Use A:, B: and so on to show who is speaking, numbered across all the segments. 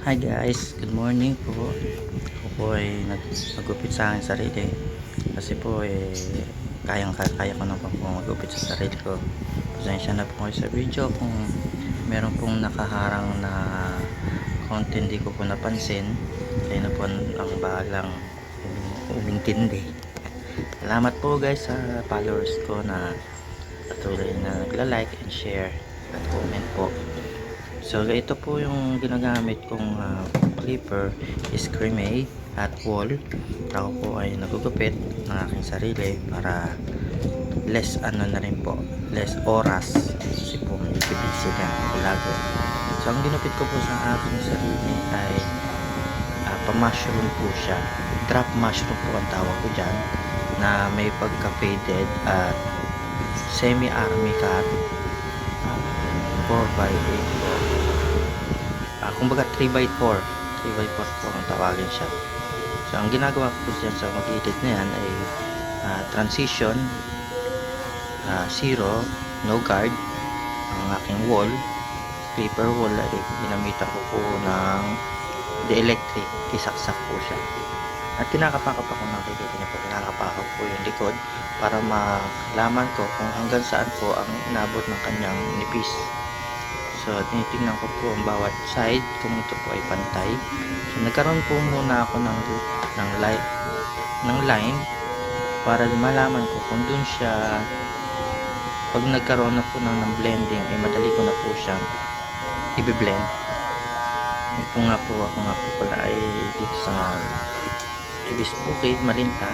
A: Hi guys, good morning po. Ako po ay nagupit sa akin sarili. Kasi po kaya ko na po magupit sa sarili ko. Pasensya na po kayo sa video kung meron pong nakaharang na konti hindi ko po napansin. Kaya na po ang bahalang umintindi. Salamat po guys sa followers ko na patuloy na nagla-like and share at comment po. So ito po yung ginagamit kong clipper is creme at wall. Ako po ay nagugupit ng aking sarili para less na rin po, less oras kasi po may busy na lagi. So ang ginupit ko po sa aking sarili ay pa-mushroom po siya, drop mushroom po ang tawag ko dyan, na may pagka faded at semi army cut, 4x8 po. Kumbaga 3x4 po ang tawagin siya. So ang ginagawa ko dyan sa mag-edit na yan ay transition, zero, no guard. Ang aking wall, clipper wall, ay ginamitan ko po ng electric, kisaksak po siya. At kinakapakan ko, nakikita niyo po, kinakapakan po yung likod para malaman ko kung hanggang saan po ang inabot ng kanyang nipis. So tinitingnan ko po ang bawat side kung ito po ay pantay. So nagkaroon po muna ako ng line para malaman ko kung dun siya, pag nagkaroon na po ng blending ay madali ko na po siyang i-blend. Ito nga po, ako nga po pala ay dito sa Ibis Bukid, Malinta,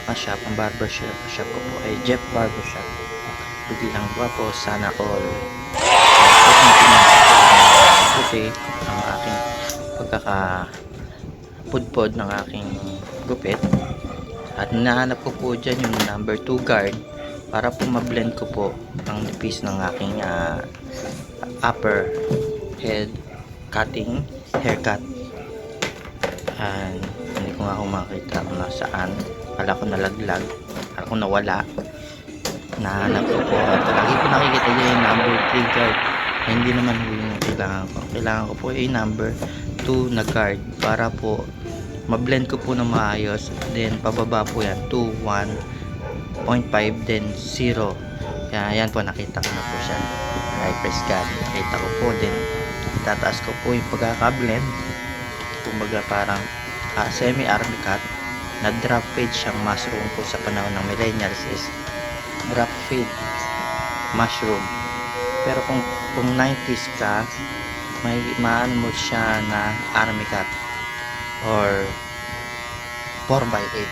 A: naka-shop. Ang barbershop ko po ay Jeff Barbershop. Biglang gwapo, sana all. Puti ang aking pagkakapudpod ng aking gupit, at nahanap ko po dyan yung number 2 guard para po ma-blend ko po ang nipis ng aking upper head cutting, haircut. And hindi ko nga makita kung nasaan. Kala ko nalaglag, kala ko nawala. Nahanap ko po at lagi ko nakikita yung number 3 guard. Hindi naman yung kailangan ko po ay number 2 na guard para po ma-blend ko po na maayos. Then pababa po yan to 1.5, then 0. Kaya yan po, nakita ko na po siya. I press God, nakita ko po. Then tataas ko po yung pagkaka-blend, kumbaga parang semi army cut na drop fade siyang mushroom po. Sa panahon ng millennials is drop fade mushroom. Pero kung 90s ka, may maan mo siya na army cut or 4x8.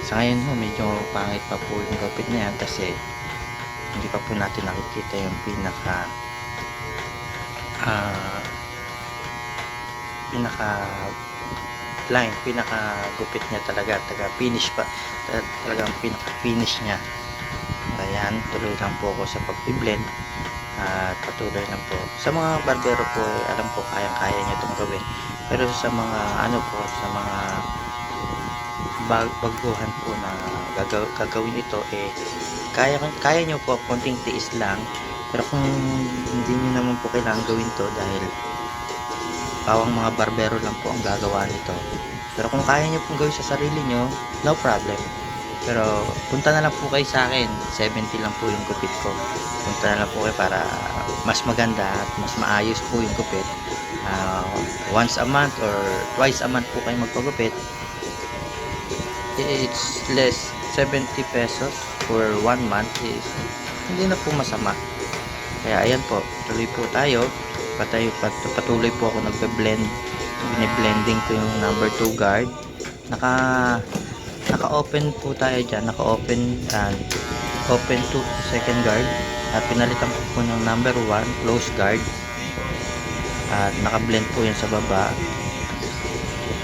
A: Sa ngayon ho, medyo pangit pa po yung gupit na yan kasi hindi pa po natin nakikita yung pinaka line, pinaka gupit niya talaga, finish pa talagang pinaka finish niya. Ayan, tuloy lang po ako sa pag-blend at patuloy lang po sa mga barbero po, alam po kayang-kaya niya itong gawin. Pero sa mga sa mga baguhan po na gagawin ito, kaya nyo po, konting tiis lang. Pero kung hindi nyo naman po kailangan gawin to, dahil bawang mga barbero lang po ang gagawa nito, pero kung kaya nyo pong gawin sa sarili nyo, no problem. Pero punta na lang po kayo sa akin, 70 lang po yung gupit ko. Punta na lang po kayo para mas maganda at mas maayos po yung gupit. Once a month or twice a month po kayo magpagupit, it's less 70 pesos for 1 month is hindi na po masama. Kaya ayan po, tuloy po tayo. Patuloy po ako nagbe-blend. Bine-blending ko yung number 2 guard. Naka-open po tayo dyan, open to second guard, at pinalitan ko po ng number 1 close guard, at naka-blend po yan sa baba.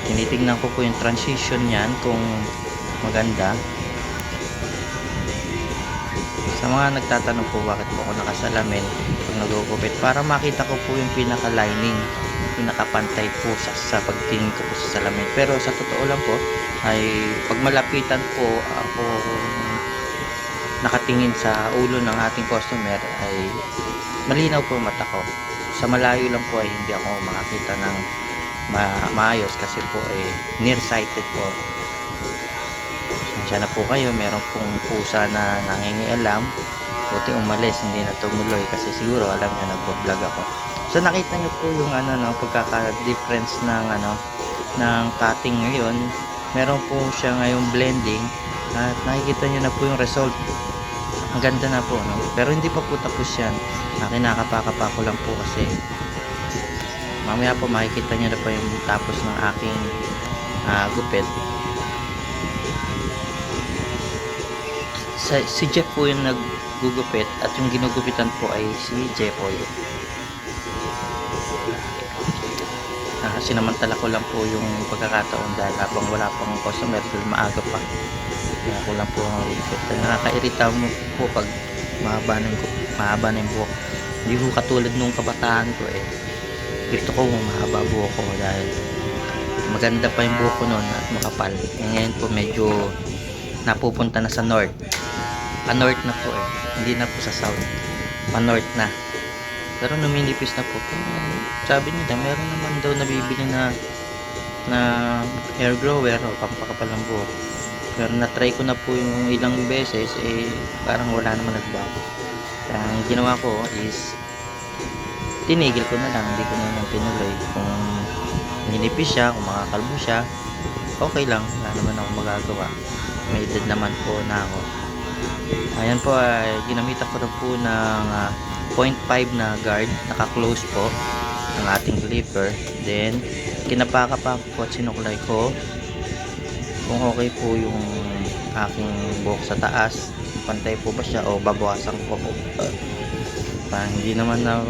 A: Tinitingnan ko po yung transition yan kung maganda. Sa mga nagtatanong po bakit po ako nakasalamin pag nagugupit, para makita ko po yung pinaka-lining, pinaka-pantay po sa pagtingin ko po sa salamin. Pero sa totoo lang po ay pag malapitan po ako nakatingin sa ulo ng ating customer, ay malinaw po mata ko. sa malayo lang po ay hindi ako makakita ng maayos kasi po ay nearsighted po. Pasensya na po kayo, meron pong pusa na nangingialam. Buti umalis, hindi na tumuloy kasi siguro alam niya nagbo-vlog ako. So nakita niyo po yung pagkaka-difference ng ng cutting ngayon. Meron po siya ngayong blending at nakikita niyo na po yung result. Ang ganda na po, no? Pero hindi pa po tapos yan. Kinakapa-kapa ko lang po kasi mamaya po makikita niyo na po yung tapos ng aking gupit. Si Jeff po yung naggugupit at yung ginugupitan po ay si Jeffoy. Sinamantala ko lang po yung pagkakataon dahil habang wala pang customer dahil maaga pa. Kaya ako lang po ang gupit. Nakakairita mo po pag mahaba na yung buhok. Hindi ko katulad nung kabataan ko eh. Gusto ko mahaba buhok ko dahil maganda pa yung buhok ko noon at makapal. Ngayon po medyo napupunta na sa north. Pa-north na po eh. Hindi na po sa south. Pa-north na. Pero numinipis na po. Sabi nila, meron naman daw nabibili na hair grower o pampakapal ng buhok. Pero na-try ko na po yung ilang beses eh parang wala naman nagbago. Kaya ang ginawa ko is tinigil ko na lang. Hindi ko na lang tinuloy. Kung ninipis siya, kung makakalbo siya, okay lang. Wala naman ako magagawa. May edad naman po na ako. Ayan po ay ginamitan ko na po ng 0.5 na guard, naka-close po ang ating clipper. Then kinapaka-pak po at sinuklay ko kung okay po yung aking buhok sa taas, pantay po ba siya o babawasan ko po. Hindi naman na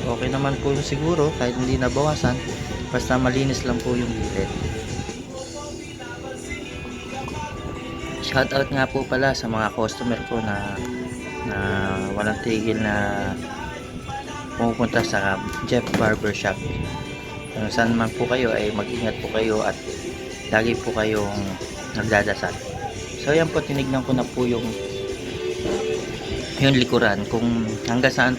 A: okay naman po siguro kahit hindi nabawasan, basta malinis lang po yung gilid. Shoutout nga po pala sa mga customer ko na walang tigil na pumupunta sa Jeff Barbershop. Saan man po kayo ay mag-ingat po kayo at lagi po kayong nagdadasal. So yan po, tinignan ko na po yung likuran kung hanggang saan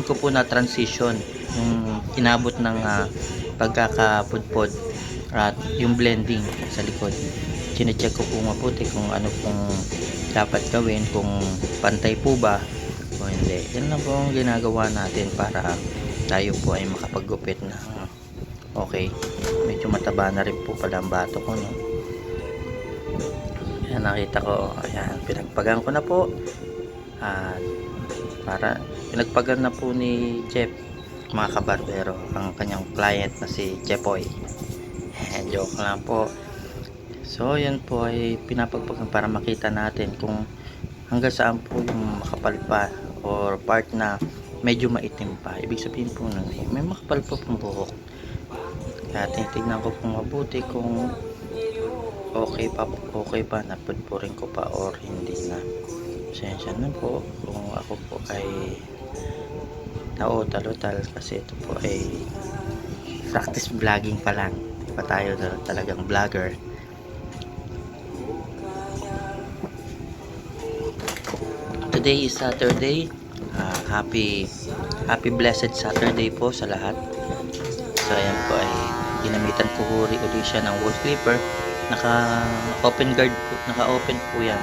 A: ko po na transition yung inabot ng pagkakapudpod at yung blending sa likod. Chinecheck ko po mabuti kung ano pong dapat gawin, kung pantay po ba o hindi. Yan lang po ang ginagawa natin para tayo po ay makapaggupit na okay. Medyo mataba na rin po pala ang bato ko, no? Yan, nakita ko. Ayan, pinagpagan ko na po at para pinagpagan na po ni Jeff, mga kabarbero, ang kanyang client na si Jeffoy. Joke lang po. So yan po ay pinapagpagan para makita natin kung hanggang saan po yung makapal pa or part na medyo maitim pa. Ibig sabihin po nun may makapal pa pong buhok. Kaya titignan ko kung mabuti kung okay pa napudpurin ko pa or hindi na. Pasensya na po kung ako po ay nautal-utal kasi ito po ay practice vlogging pa lang. Hindi pa tayo talagang vlogger. Today is Saturday. Happy blessed Saturday po sa lahat. So ayan po ay ginamitan ko uli siya ng wool clipper. Naka open po yan.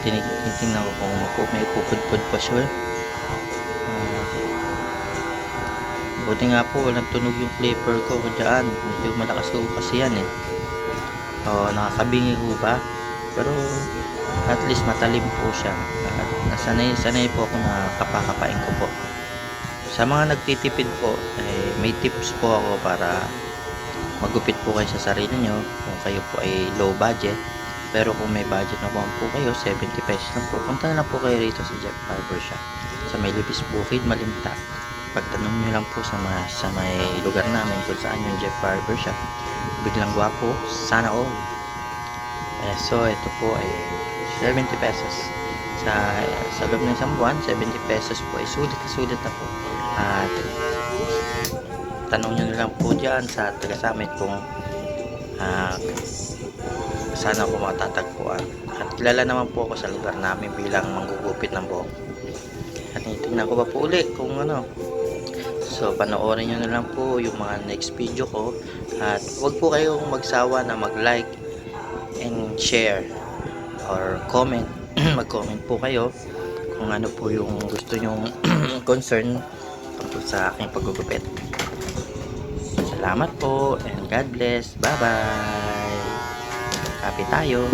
A: Tinitingnan ko kung may pupudpud pa siya. Buti nga po walang tunog yung clipper ko dyan. Medyo malakas ko kasi yan eh. Nakakabingi ko ba? Pero at least matalim po siya. Sanay po ako na kapakapain ko po. Sa mga nagtitipid po, may tips po ako para magupit po kayo sa sarili nyo kung kayo po ay low budget. Pero kung may budget na po kayo, 70 pesos lang po, punta na lang po kayo rito sa Jeff Barbershop sa may Libis Bukid, Malinta. Pagtanong nyo lang po sa may lugar namin kung saan yung Jeff Barbershop. Biglang gwapo, sana all. So ito po ay 70 pesos sa loob ng isang buwan. 70 pesos po ay sulit na po. At tanong nyo na lang po dyan sa taga-summit kung saan ako matatagpuan. At kilala naman po ako sa lugar namin bilang manggugupit ng buhok. At tingnan ko pa po uli kung ano. So, panoorin nyo na lang po yung mga next video ko. At huwag po kayong magsawa na mag-like and share or comment. Mag-comment po kayo kung ano po yung gusto nyong concern tungkol sa aking paggugupit. Salamat po and God bless. Bye-bye. Happy tayo.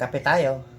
A: Kape tayo.